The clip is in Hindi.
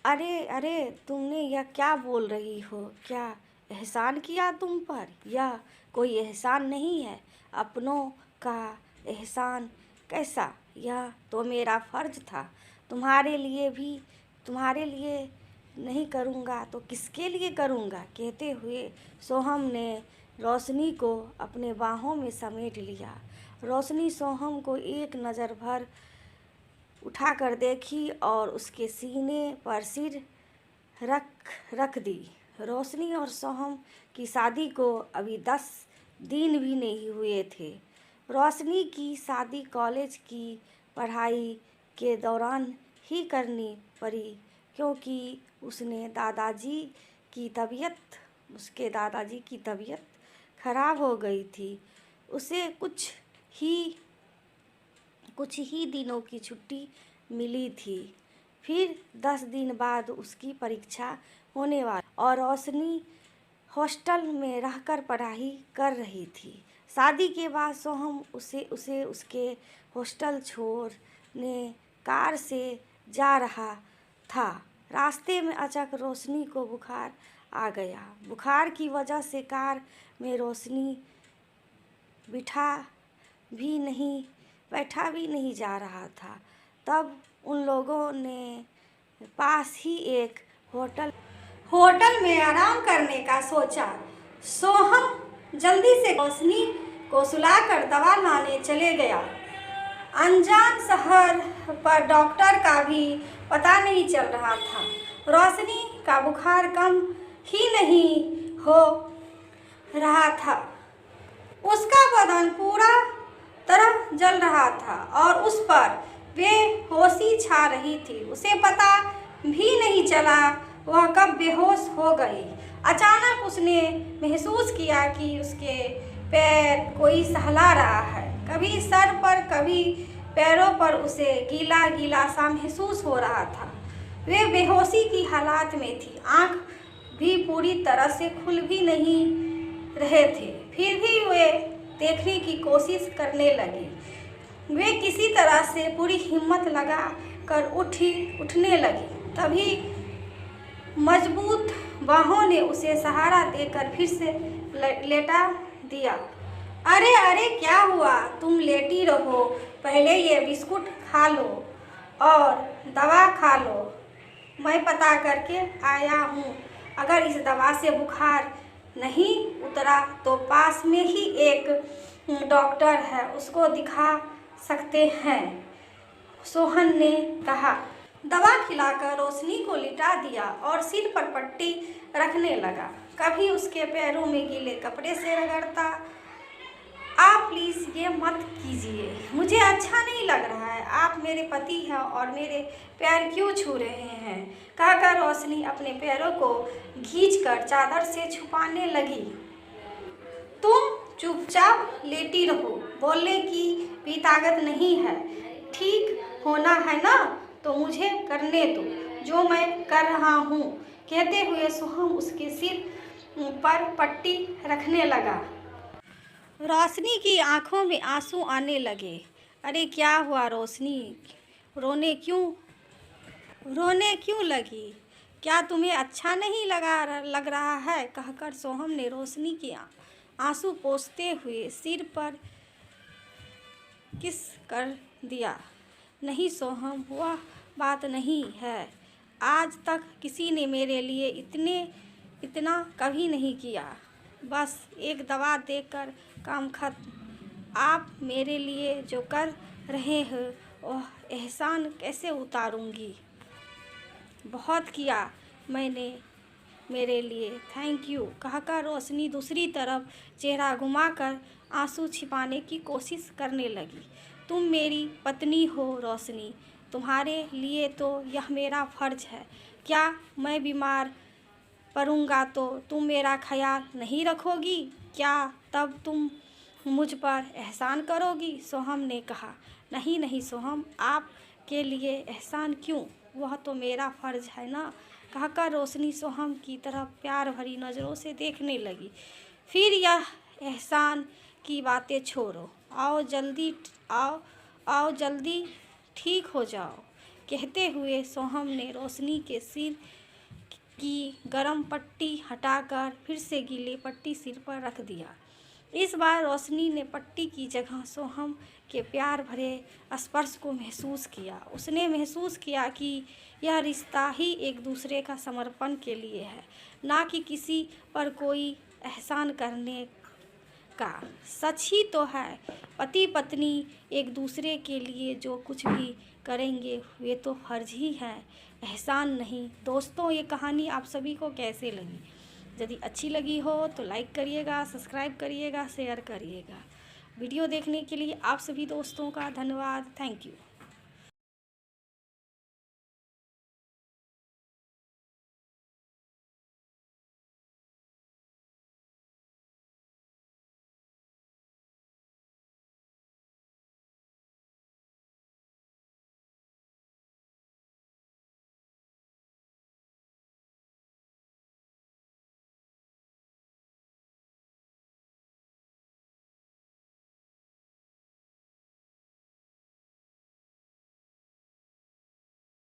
अरे अरे, तुमने यह क्या बोल रही हो? क्या एहसान किया तुम पर? यह कोई एहसान नहीं है। अपनों का एहसान कैसा? यह तो मेरा फर्ज था। तुम्हारे लिए भी, तुम्हारे लिए नहीं करूँगा तो किसके लिए करूँगा? कहते हुए सोहम ने रोशनी को अपने बाहों में समेट लिया। रोशनी सोहम को एक नज़र भर उठाकर देखी और उसके सीने पर सिर रख रख दी। रोशनी और सोहम की शादी को अभी 10 दिन भी नहीं हुए थे। रोशनी की शादी कॉलेज की पढ़ाई के दौरान ही करनी पड़ी, क्योंकि उसके दादाजी की तबीयत खराब हो गई थी। उसे कुछ ही दिनों की छुट्टी मिली थी। फिर 10 दिन बाद उसकी परीक्षा होने वाली और रोशनी हॉस्टल में रहकर पढ़ाई कर रही थी। शादी के बाद सोहम उसे उसके हॉस्टल छोड़ने कार से जा रहा था। रास्ते में अचानक रोशनी को बुखार आ गया। बुखार की वजह से कार में रोशनी बैठा भी नहीं जा रहा था। तब उन लोगों ने पास ही एक होटल में आराम करने का सोचा। सोहम जल्दी से रोशनी को सुलाकर दवा लाने चले गया। अनजान शहर पर डॉक्टर का भी पता नहीं चल रहा था। रोशनी का बुखार कम ही नहीं हो रहा था। उसका बदन पूरा तरह जल रहा था और उस पर बेहोशी छा रही थी। उसे पता भी नहीं चला वह कब बेहोश हो गई। अचानक उसने महसूस किया कि उसके पैर कोई सहला रहा है। कभी सर पर, कभी पैरों पर उसे गीला गीला सा महसूस हो रहा था। वे बेहोशी की हालत में थी। आँख भी पूरी तरह से खुल भी नहीं रहे थे। फिर भी वे देखने की कोशिश करने लगी। वे किसी तरह से पूरी हिम्मत लगा कर उठने लगी। तभी मजबूत बाहों ने उसे सहारा देकर फिर से लेटा दिया। अरे अरे, क्या हुआ? तुम लेटी रहो, पहले ये बिस्कुट खा लो और दवा खा लो। मैं पता करके आया हूँ। अगर इस दवा से बुखार नहीं उतरा तो पास में ही एक डॉक्टर है, उसको दिखा सकते हैं, सोहन ने कहा। दवा खिलाकर रोशनी को लिटा दिया और सिर पर पट्टी रखने लगा। कभी उसके पैरों में गीले कपड़े से रगड़ता। आप प्लीज़ ये मत कीजिए, मुझे अच्छा नहीं लग रहा है। आप मेरे पति हैं और मेरे पैर क्यों छू रहे हैं? कहकर रोशनी अपने पैरों को खींचकर चादर से छुपाने लगी। तुम चुपचाप लेटी रहो, बोलने की भी ताकत नहीं है। ठीक होना है ना, तो मुझे करने दो जो मैं कर रहा हूँ। कहते हुए सोहम उसके सिर पर पट्टी रखने लगा। रोशनी की आंखों में आंसू आने लगे। अरे क्या हुआ रोशनी? रोने क्यों लगी? क्या तुम्हें अच्छा नहीं लग रहा है? कहकर सोहम ने रोशनी के आंसू पोंछते हुए सिर पर किस कर दिया। नहीं सोहम, वह बात नहीं है। आज तक किसी ने मेरे लिए इतना कभी नहीं किया। बस एक दवा देकर काम खत्म। आप मेरे लिए जो कर रहे हैं वह एहसान कैसे उतारूंगी? बहुत किया मैंने मेरे लिए, थैंक यू। कहकर रोशनी दूसरी तरफ चेहरा घुमाकर आंसू छिपाने की कोशिश करने लगी। तुम मेरी पत्नी हो रोशनी, तुम्हारे लिए तो यह मेरा फर्ज है। क्या मैं बीमार पड़ूंगा तो तुम मेरा ख्याल नहीं रखोगी? क्या तब तुम मुझ पर एहसान करोगी? सोहम ने कहा। नहीं नहीं सोहम, आप के लिए एहसान क्यों? वह तो मेरा फर्ज है ना। कहकर रोशनी सोहम की तरफ प्यार भरी नज़रों से देखने लगी। फिर यह एहसान की बातें छोड़ो, आओ जल्दी ठीक हो जाओ। कहते हुए सोहम ने रोशनी के सिर की गर्म पट्टी हटाकर फिर से गीली पट्टी सिर पर रख दिया। इस बार रोशनी ने पट्टी की जगह सोहम के प्यार भरे स्पर्श को महसूस किया। उसने महसूस किया कि यह रिश्ता ही एक दूसरे का समर्पण के लिए है, ना कि किसी पर कोई एहसान करने का। सच ही तो है, पति पत्नी एक दूसरे के लिए जो कुछ भी करेंगे वे तो फर्ज ही है, एहसान नहीं। दोस्तों, ये कहानी आप सभी को कैसे लगी? यदि अच्छी लगी हो तो लाइक करिएगा, सब्सक्राइब करिएगा, शेयर करिएगा। वीडियो देखने के लिए आप सभी दोस्तों का धन्यवाद। Thank you.